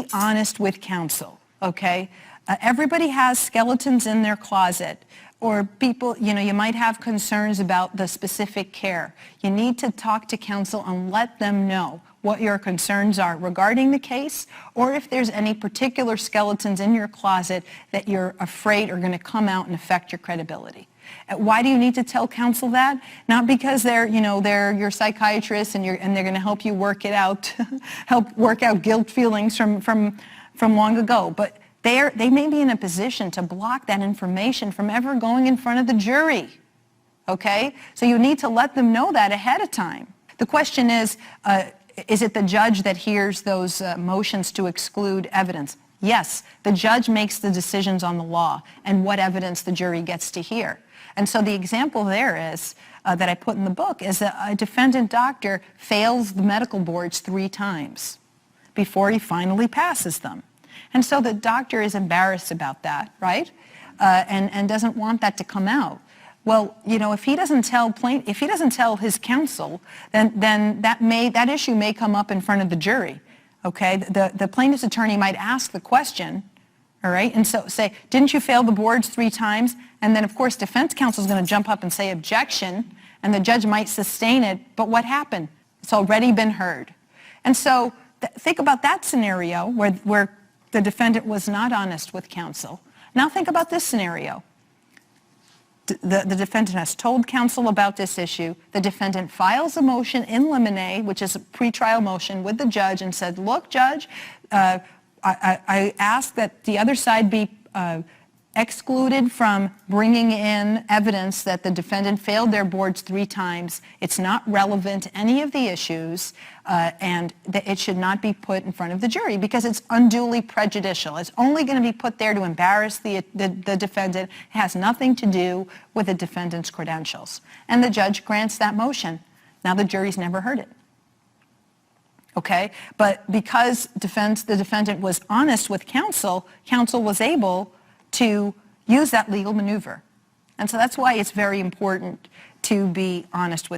be honest with counsel, okay? Everybody has skeletons in their closet, or people, you might have concerns about the specific care. You need to talk to counsel and let them know what your concerns are regarding the case, or if there's any particular skeletons in your closet that you're afraid are going to come out and affect your credibility. Why do you need to tell counsel that? Not because they're your psychiatrist and they're going to help you work it out, help work out guilt feelings from long ago, but they may be in a position to block that information from ever going in front of the jury, okay? So you need to let them know that ahead of time. The question is it the judge that hears those motions to exclude evidence? Yes, the judge makes the decisions on the law and what evidence the jury gets to hear. And so the example there is, that I put in the book, is that a defendant doctor fails the medical boards 3 times before he finally passes them. And so the doctor is embarrassed about that, right? And doesn't want that to come out. Well, if he doesn't tell his counsel, then that issue may come up in front of the jury. Okay, the plaintiff's attorney might ask the question, all right, and so say, didn't you fail the boards 3 times? And then, of course, defense counsel is going to jump up and say objection, and the judge might sustain it, but what happened? It's already been heard. And so think about that scenario where the defendant was not honest with counsel. Now think about this scenario. The defendant has told counsel about this issue. The defendant files a motion in limine, which is a pretrial motion, with the judge and said, look, judge, I ask that the other side be excluded from bringing in evidence that the defendant failed their boards 3 times. It's not relevant to any of the issues, and that it should not be put in front of the jury because it's unduly prejudicial. It's only going to be put there to embarrass the defendant. It has nothing to do with the defendant's credentials. And the judge grants that motion. Now the jury's never heard it. Okay? But because the defendant was honest with counsel, counsel was able to use that legal maneuver. And so that's why it's very important to be honest with